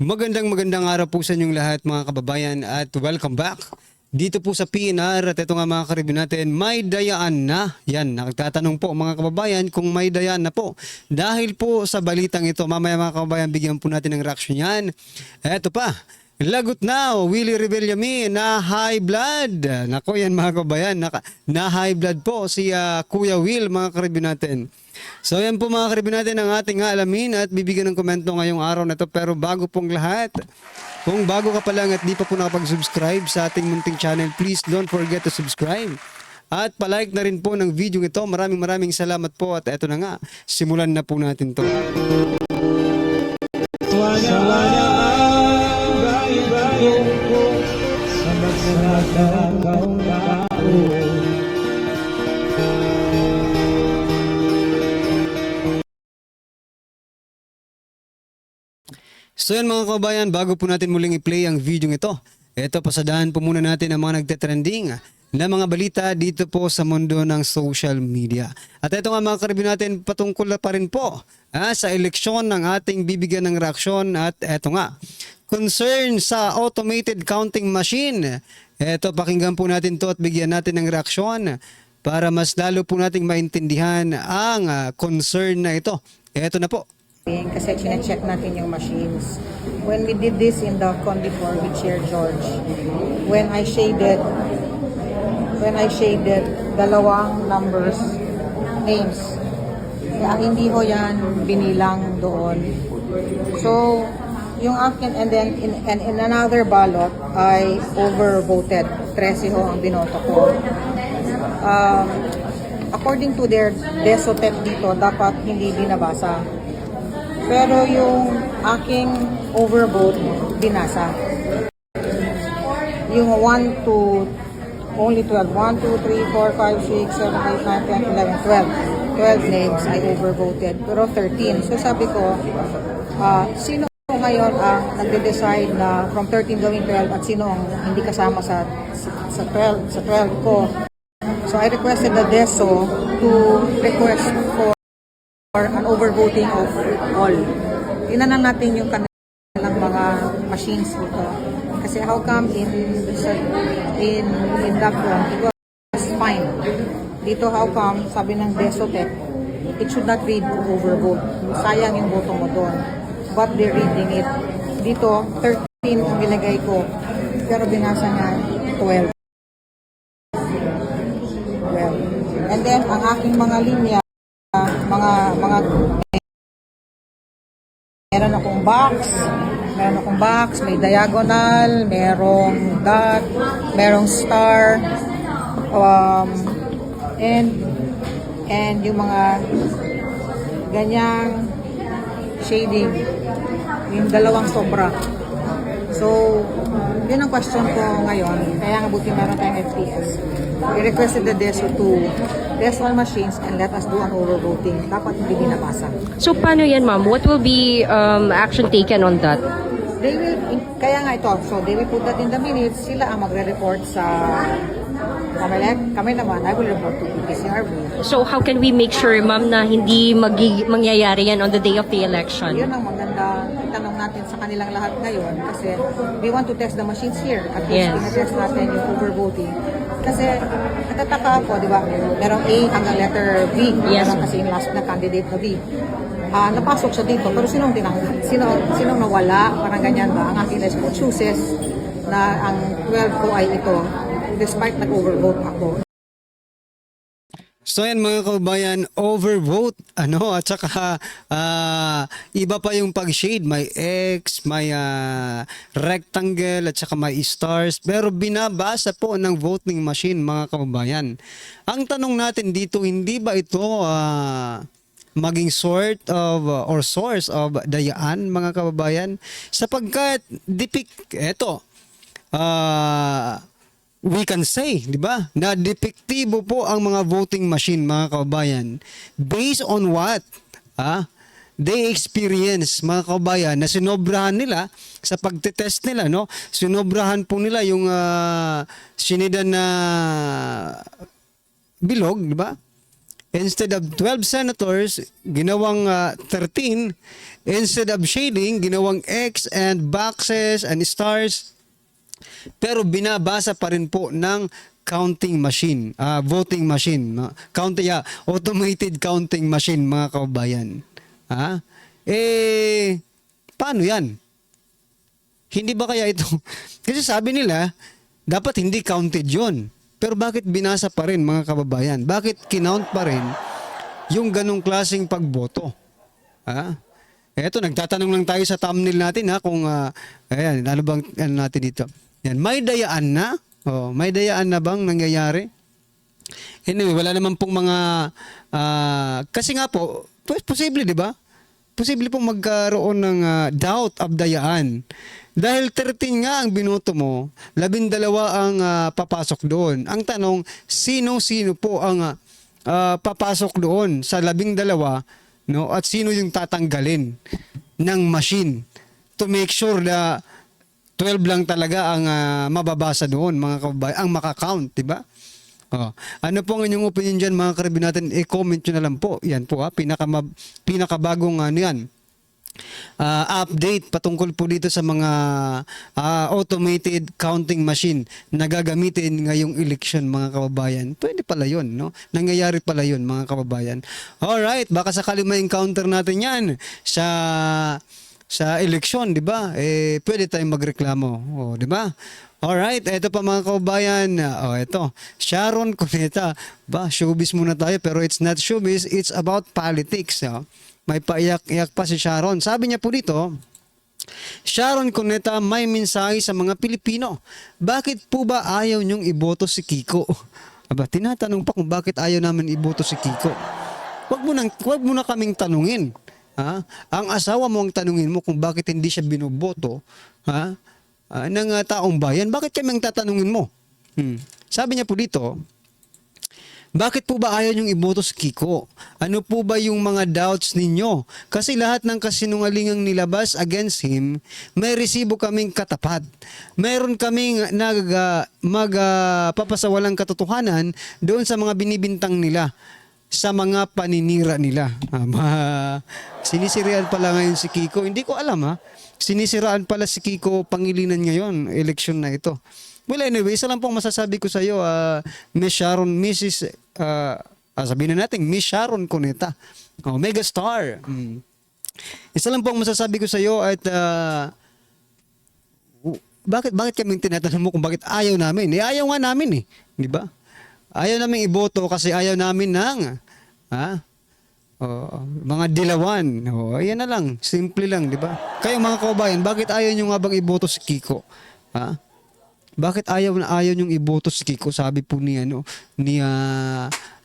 Magandang araw po sa inyong lahat mga kababayan at welcome back dito po sa PNR. At ito nga mga karibin natin, may dayaan na. Yan, nagtatanong po mga kababayan kung may dayaan na po. Dahil po sa balitang ito, mamaya mga kababayan bigyan po natin ng reaction yan. Eto pa, lagot na, Willie Rebellami na high blood. Nako yan mga kababayan, na high blood po si Kuya Will mga karibin natin. So yan po mga karibin natin ang ating alamin at bibigyan ng komento ngayong araw na to. Pero bago pong lahat, kung bago ka pa lang at di pa po nakapag-subscribe sa ating munting channel, please don't forget to subscribe. At palike na rin po ng video ito. Maraming salamat po at eto na nga, simulan na po natin to. So yan mga kababayan, bago po natin muling i-play ang video ito, pasadahan po muna natin ang mga nagte-trending na mga balita dito po sa mundo ng social media. At ito nga mga karibin natin, patungkol pa rin po sa eleksyon ng ating bibigyan ng reaksyon. At ito nga, concern sa automated counting machine. Ito, pakinggan po natin to at bigyan natin ng reaksyon para mas lalo po nating maintindihan ang concern na ito. Ito na po. Kasi chine-check natin yung machines. When we did this in the con before with Chair George, when I shaded dalawang numbers, names, hindi ho yan binilang doon. So, yung akin, and then in another ballot, I overvoted. 13 ho ang binoto ko. According to their desotet dito, dapat hindi binabasa. Pero yung aking overvote, binasa. Yung 1 to, only 12. 1, 2, 3, 4, 5, 6, 7, 8, 9, 10, 11, 12. 12 names I overvoted. Pero 13. So sabi ko, sino ngayon ang nagde-decide na from 13 going 12 at sino ang hindi kasama sa 12 ko. So I requested the DESO to request for an overvoting of all. Tingnan natin yung kanilang mga machines dito. Kasi how come in that one, it was fine. Dito how come, sabi ng DESOTEC, it should not read overvote. Sayang yung boto mo doon. But they're reading it. Dito, 13 ang nilagay ko. Pero binasa niya 12. Well, and then, ang aking mga linya, meron akong box, may diagonal, merong dot, merong star, and yung mga ganyang shading, yung dalawang sobra. So, yun ang question ko ngayon. Kaya nga buti meron tayong FPS. We requested the DESO to test all machines and let us do an overvoting. Dapat hindi binabasa. So, paano yan, ma'am? What will be action taken on that? They will, kaya nga ito, so they will put that in the minutes. Sila ang magre-report sa kami naman, I will report to PCRB. So, how can we make sure, ma'am, na hindi mangyayari yan on the day of the election? Yun ang maganda itanong natin sa kanilang lahat ngayon kasi we want to test the machines here. At least pinatest natin yung overvoting. Kasi natataka ako, di ba? Merong A hanggang letter V. Yes. Meron kasi yung last na candidate na V. Napasok siya dito, pero sinong nawala? Parang ganyan ba? Ang aking respo chooses na ang 12 ko ay ito despite nag-overvote ako. So yan mga kababayan, overvote, at saka iba pa yung pag-shade, may X, may rectangle, at saka may stars, pero binabasa po ng voting machine mga kababayan. Ang tanong natin dito, hindi ba ito maging sort of or source of dayaan mga kababayan? Sapagkat we can say, di ba, na depektibo po ang mga voting machine mga kababayan based on what they experience mga kababayan na sinobrahan nila sa pagtetest nila, no? Sinobrahan po nila yung sinidan na bilog, di ba? Instead of 12 senators, ginawang 13. Instead of shading, ginawang X and boxes and stars. Pero binabasa pa rin po ng counting machine, voting machine, automated counting machine, mga kababayan. Paano yan? Hindi ba kaya ito? Kasi sabi nila, dapat hindi counted yon. Pero bakit binasa pa rin, mga kababayan? Bakit kinount pa rin yung ganong klaseng pagboto? Eto, nagtatanong lang tayo sa thumbnail natin kung, ayan, ano bang ano natin dito? Yan, may dayaan na? May dayaan na bang nangyayari? Anyway, wala naman pong mga, kasi nga po, posible, di ba? Posible pong magkaroon ng doubt of dayaan. Dahil 13 nga ang binoto mo, 12 ang papasok doon. Ang tanong, sino-sino po ang papasok doon sa 12, no? At sino yung tatanggalin ng machine to make sure na 12 lang talaga ang mababasa doon, mga kababayan, ang makakount, di ba? Ano po ang inyong opinion dyan, mga karibin natin? I-comment nyo na lang po. Yan po, pinakabagong yan. Update patungkol po dito sa mga automated counting machine na gagamitin ngayong election, mga kababayan. Pwede pala yun, no? Nangyayari pala yun, mga kababayan. Alright, baka sakali ma-encounter natin yan sa eleksyon, di ba? Pwede tayong magreklamo, di ba? Alright, eto pa, mga kababayan. Eto, Sharon Cuneta. Showbiz muna tayo, pero it's not showbiz, it's about politics. May paiyak-iyak pa si Sharon. Sabi niya po dito, Sharon Cuneta, may mensahe sa mga Pilipino. Bakit po ba ayaw niyong iboto si Kiko? Tinatanong pa kung bakit ayaw namin iboto si Kiko. Wag mo na kaming tanungin. Ang asawa mo ang tanungin mo kung bakit hindi siya binoboto ng taong bayan. Bakit kami ang tatanungin mo? Sabi niya po dito, bakit po ba ayaw niyong iboto si Kiko? Ano po ba yung mga doubts ninyo? Kasi lahat ng kasinungalingang nilabas against him, may resibo kaming katapat. Meron kaming magpapasawalang katotohanan doon sa mga binibintang nila, sa mga paninira nila. Sinisiraan pala ngayon si Kiko. Hindi ko alam Sinisiraan pala si Kiko Pangilinan ngayon, election na ito. Well, anyway, isa lang pong masasabi ko sa iyo, Miss Sharon, sabihin na natin, Miss Sharon Cuneta. Mega star. Isa lang pong masasabi ko sa iyo at bakit kami tinatanong mo kung bakit ayaw namin? Ayaw nga namin di ba? Ayaw namin iboto kasi ayaw namin ng mga dilawan. Ayan na lang. Simple lang, di ba? Kayo, mga kababayan, bakit ayaw nyo nga bang iboto si Kiko? Bakit ayaw nyong iboto si Kiko? Sabi po ng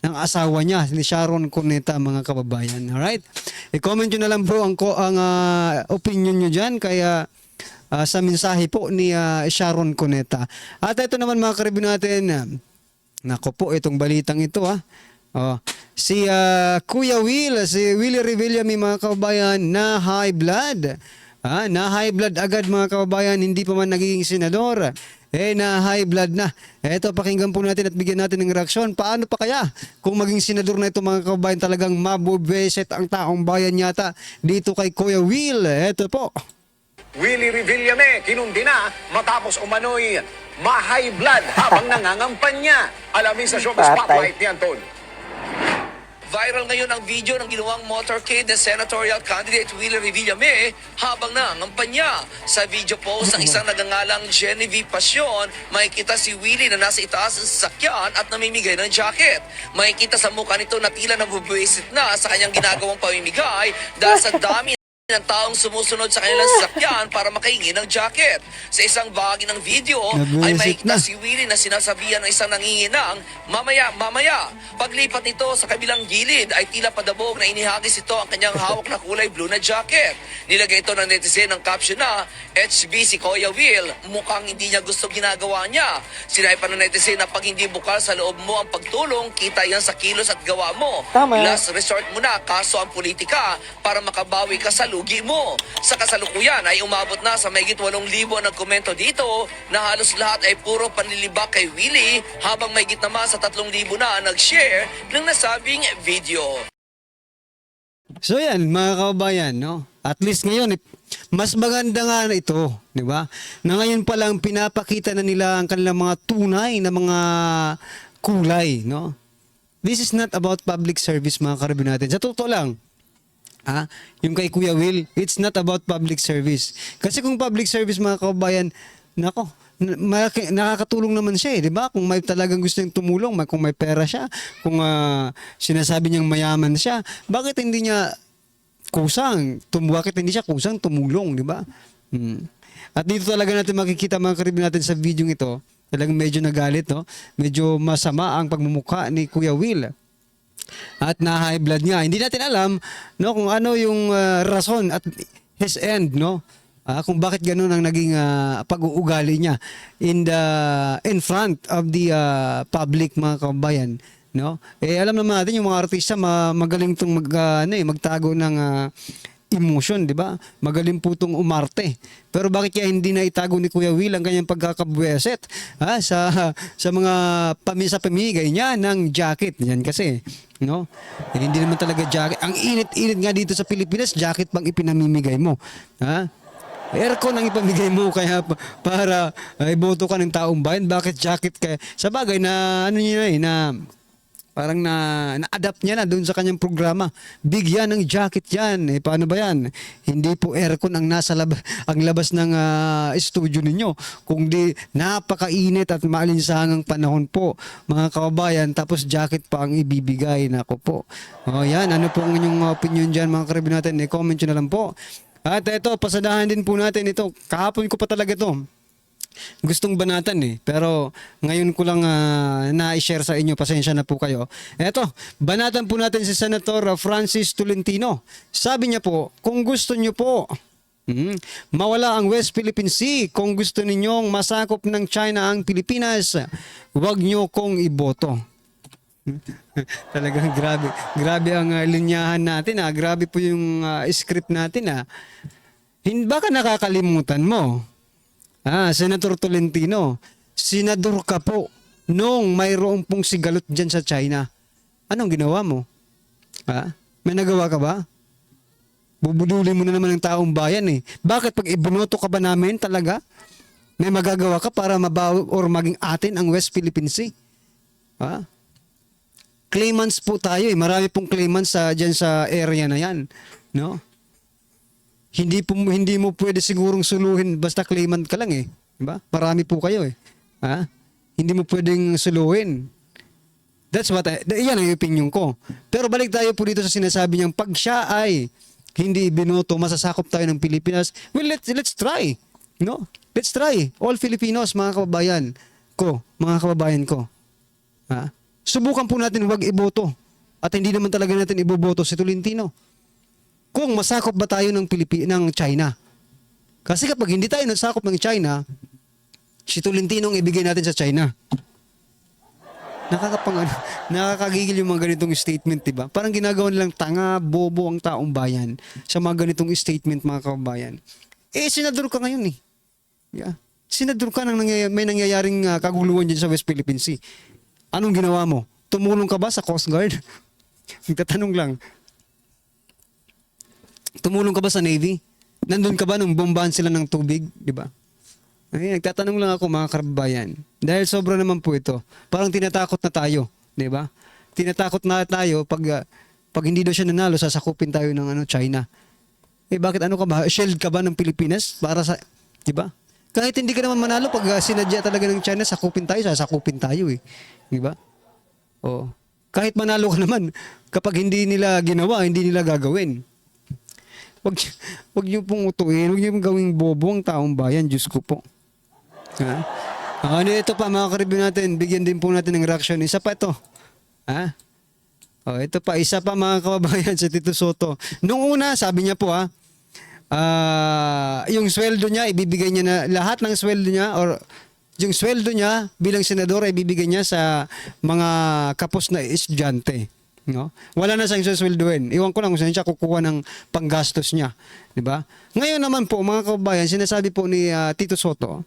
asawa niya, ni Sharon Cuneta, mga kababayan. Alright? I-comment nyo na lang bro ang opinion nyo dyan. Kaya sa mensahe po ni Sharon Cuneta. At ito naman, mga karibin natin, nako po, itong balitang ito si Kuya Will, si Willie Revillame, mga kababayan, na high blood. Na high blood agad, mga kababayan, hindi pa man nagiging senador. Na high blood na. Eto, pakinggan po natin at bigyan natin ng reaksyon. Paano pa kaya kung maging senador na ito, mga kababayan, talagang mabubeset ang taong bayan yata dito kay Kuya Will. Eto po. Willie Revillame, kinundi na matapos umano'y ma-high blood habang nangangampanya. Alamin sa Showbiz Spotlight ni Anton. Viral ngayon ang video ng ginawang motorcade ng senatorial candidate Willie Revillame habang nangangampanya. Sa video post ng isang nagangalang Genevieve Passion, makikita si Willie na nasa itaas ng sasakyan at namimigay ng jacket. Makikita sa mukha nito na tila nabubuisit na sa kanyang ginagawang pamimigay dahil sa dami ng taong sumusunod sa kanilang sasakyan para makahingi ng jacket. Sa isang bahagi ng video ay makikita si Willie na sinasabihan ng isang nanginginang, mamaya, mamaya. Paglipat nito sa kabilang gilid ay tila padabog na inihagis ito ang kanyang hawak na kulay blue na jacket. Nilagay ito ng netizen ng caption na, HB si Kuya Will, mukhang hindi niya gusto ginagawa niya. Sinabi pa ng netizen na pag hindi bukal sa loob mo ang pagtulong, kita yan sa kilos at gawa mo. Tama. Last resort mo na, kaso ang politika para makabawi ka sa lugi mo. Sa kasalukuyan ay umabot na sa mahigit 8,000 ang nagkomento dito na halos lahat ay puro panlilibak kay Willie habang mahigit naman sa 3,000 na ang nag-share ng nasabing video. So yan, mga kababayan, no? At least ngayon, mas maganda nga na ito, di ba? Na ngayon pa lang pinapakita na nila ang kanilang mga tunay na mga kulay, no? This is not about public service, mga karibin natin. Sa totoo lang, yung kay Kuya Will, it's not about public service. Kasi kung public service, mga kababayan, nako, nakakatulong naman siya, di ba? Kung may talagang gusto niyang tumulong, kung may pera siya, kung sinasabi niyang mayaman siya, bakit hindi niya bakit hindi siya kusang tumulong, di ba? At dito talaga natin makikita, mga karibin natin sa video ito, talagang medyo nagalit, no? Medyo masama ang pagmumukha ni Kuya Will. At na high blood nga. Hindi natin alam, no, kung ano yung rason at his end, no? Kung bakit ganun ang naging pag-uugali niya in front of the public, mga kababayan, no? Alam naman natin yung mga artista magaling tong magtago ng emotion, di ba? Magaling po tong umarte. Pero bakit kaya hindi na itago ni Kuya Will ang kanyang pagkakabweset sa mga sa pamigay niya ng jacket? Yan kasi, no? Hindi naman talaga jacket. Ang init-init nga dito sa Pilipinas, jacket bang ipinamimigay mo? Aircon ang ipamigay mo kaya para iboto ka ng taong bayan. Bakit jacket kaya? Sa bagay na na parang na-adapt niya na doon sa kanyang programa. Bigyan ng jacket yan. Paano ba yan? Hindi po aircon ang nasa ang labas ng studio ninyo. Kung di napakainit at maalinsangang panahon po, mga kababayan, tapos jacket pa ang ibibigay. Nako po. Yan. Ano po ang inyong opinion dyan, mga karibin natin? I-comment nyo na lang po. At ito, pasadahan din po natin ito. Kahapon ko pa talaga ito gustong banatan pero ngayon ko lang na-share sa inyo, pasensya na po kayo. Eto, banatan po natin si Senator Francis Tolentino. Sabi niya po, kung gusto niyo po mawala ang West Philippine Sea, kung gusto ninyong masakop ng China ang Pilipinas, huwag niyo kong iboto. Talagang grabe ang linyahan natin, grabe po yung script natin. Baka nakakalimutan mo, Senator Tolentino, senador ka po nung mayroong pong sigalot dyan sa China. Anong ginawa mo? May nagawa ka ba? Bubudulin mo na naman ng taong bayan Bakit pag ibunoto ka ba namin talaga? May magagawa ka para mabawi or maging atin ang West Philippine Sea? Claimants po tayo Marami pong claimants dyan sa area na yan. No? Hindi mo pwede sigurong suluhin basta claimant ka lang Diba? Marami po kayo Hindi mo pwedeng suluhin. That's what yan ang opinion ko. Pero balik tayo po dito sa sinasabi niyang pag siya ay hindi binoto, masasakop tayo ng Pilipinas. Well, let's try. No? Let's try. All Filipinos, mga kababayan ko. Subukan po natin huwag iboto. At hindi naman talaga natin iboboto si Tolentino. Kung masakop ba tayo ng China. Kasi kapag hindi tayo nasakop ng China, si Tolentino ang ibigay natin sa China. Nakakagigil yung mga ganitong statement, diba? Parang ginagawa nilang tanga, bobo ang taong bayan sa mga ganitong statement, mga kababayan. Senador ka ngayon Yeah. Senador ka nang may nangyayaring kaguluhan dyan sa West Philippine Sea. Anong ginawa mo? Tumulong ka ba sa Coast Guard? Nagtatanong lang. Tumulong ka ba sa Navy? Nandun ka ba nung bombahan sila ng tubig? Diba? Nagtatanong lang ako, mga kababayan. Dahil sobra naman po ito. Parang tinatakot na tayo. Diba? Tinatakot na tayo pag hindi daw siya nanalo, sasakupin tayo ng China. Bakit ka ba? Shield ka ba ng Pilipinas? Para sa, diba? Kahit hindi ka naman manalo, pag sinadya talaga ng China, sakupin tayo, sasakupin tayo Diba? Kahit manalo ka naman, kapag hindi nila ginawa, hindi nila gagawin. Wag niyo pong utuin, wag niyo pong gawing bobo ang taong bayan, Diyos ko po. Ito pa, mga karibyo natin, bigyan din po natin ng reaction. Isa pa ito. Ito pa, isa pa, mga kababayan, sa Tito Soto. Nung una, sabi niya po yung sweldo niya, ibibigay niya na lahat ng sweldo niya or yung sweldo niya bilang senador ay ibibigay niya sa mga kapos na estudyante. No? Wala na siyang susweldoin. Iwan ko lang kung saan siya kukuha ng panggastos niya. Di ba? Ngayon naman po, mga kababayan, sinasabi po ni Tito Soto,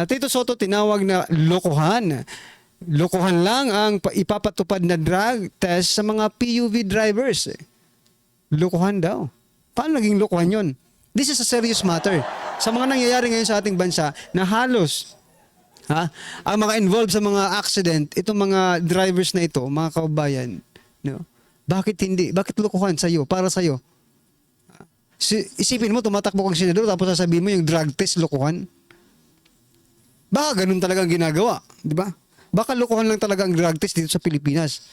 Tito Soto tinawag na lokohan. Lokohan lang ang ipapatupad na drug test sa mga PUV drivers. Lokohan daw. Paano naging lokohan yun? This is a serious matter. Sa mga nangyayari ngayon sa ating bansa na halos ang mga involved sa mga accident, itong mga drivers na ito, mga kababayan, no? Bakit hindi? Bakit lokohan sa'yo? Para sa'yo? Isipin mo, tumatakbo kang senador tapos sasabihin mo yung drug test, lokohan? Baka ganun talaga ang ginagawa, di ba? Baka lokohan lang talaga ang drug test dito sa Pilipinas.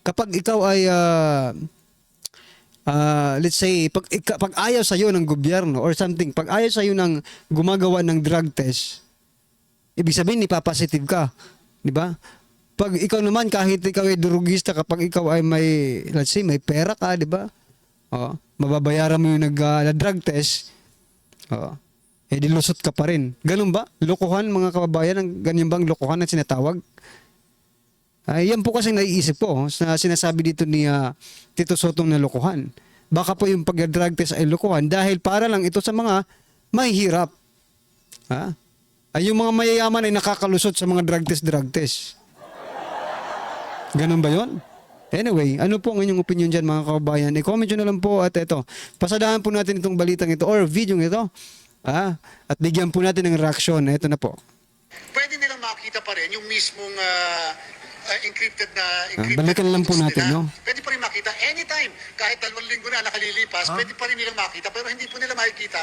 Kapag ikaw ay let's say pag ayaw sa iyo ng gobyerno or something, pag ayaw sa iyo ng gumagawa ng drug test, ibig sabihin ipapositive ka, di ba? Pag ikaw naman, kahit ikaw ay durugista, kapag ikaw ay may, let's say, may pera ka, di ba? Mababayaran mo yung drug test, di lusot ka pa rin. Ganun ba? Lokohan, mga kababayan, ang ganyan bang lokohan na sinatawag? Yan po kasi naiisip ko na sinasabi dito ni Tito Sotong na lokohan. Baka po yung pag-drug test ay lokohan dahil para lang ito sa mga mahihirap. Yung mga mayayaman ay nakakalusot sa mga drug test. Ganun ba yun? Anyway, ano po ang inyong opinion dyan, mga kababayan? I-comment nyo na lang po at ito. Pasadahan po natin itong balitang ito or video ito. At bigyan po natin ng reaksyon. Ito na po. Pwede nilang makita pa rin yung mismong encrypted balikan lang po natin, nila. no? Pwede pa rin makita anytime. Kahit 2 linggo na nakalilipas, pwede pa rin nilang makita. Pero hindi po nila makikita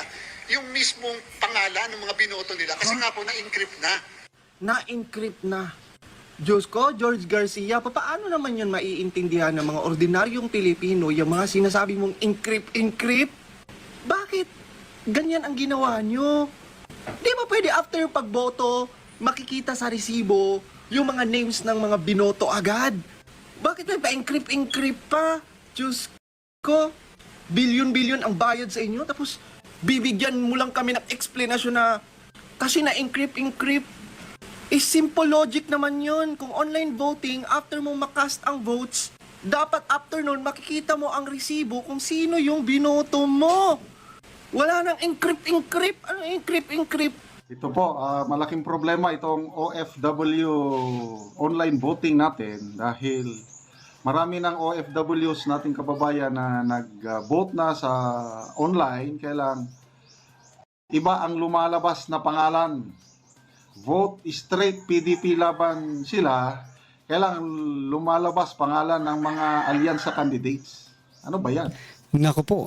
yung mismong pangalan ng mga binoto nila. Kasi nga po, na-encrypt na. Na-encrypt na. Diyos ko, George Garcia, paano naman yun maiintindihan ng mga ordinaryong Pilipino yung mga sinasabi mong encrypt? Bakit? Ganyan ang ginawa nyo. Di ba pwede after pagboto, makikita sa resibo yung mga names ng mga binoto agad? Bakit may pa-encrypt pa? Diyos ko, bilyon-bilyon ang bayad sa inyo, tapos bibigyan mo lang kami ng explanation na kasi na-encrypt. Simple logic naman yun. Kung online voting, after mo makast ang votes, dapat after nun, makikita mo ang resibo kung sino yung binoto mo. Wala nang encrypt. Ano encrypt? Ito po, malaking problema itong OFW online voting natin dahil marami ng OFWs nating kababayan na nag-vote na sa online, kailang iba ang lumalabas na pangalan. Vote straight PDP laban sila, kailang lumalabas pangalan ng mga alyansa candidates. Ano ba yan? Nako po.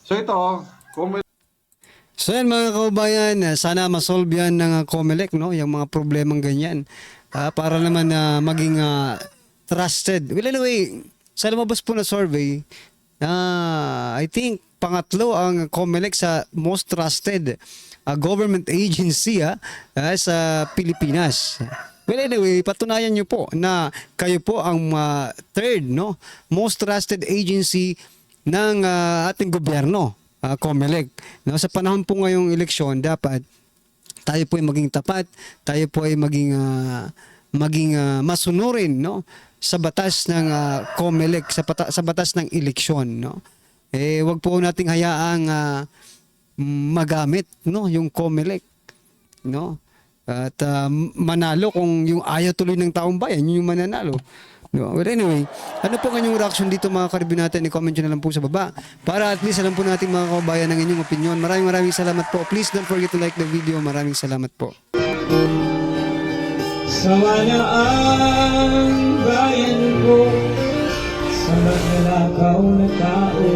So ito, So yan, mga kababayan, sana masolve yan ng COMELEC, no? Yung mga problemang ganyan. Para naman maging trusted. Well, anyway, sa lumabas po na survey, I think pangatlo ang COMELEC sa most trusted government agency sa Pilipinas. Well, anyway, patunayan nyo po na kayo po ang third, no? Most trusted agency ng ating gobyerno. COMELEC. No, sa panahon po ngayong eleksyon, dapat tayo po ay maging tapat, tayo po ay maging masunurin, no, sa batas ng COMELEC, sa batas ng eleksyon, no. Wag po nating hayaang magamit, no, yung COMELEC, no. At manalo kung yung ayaw tuloy ng taong bayan, yung mananalo. No. But anyway, ano po ang inyong reaction dito, mga karibin natin? I-comment nyo na lang po sa baba para at least alam po natin, mga kababayan, ng inyong opinion. Maraming salamat po. Please don't forget to like the video. Maraming salamat po. Sawa na ang bayan ko sa magnanakaw na tao.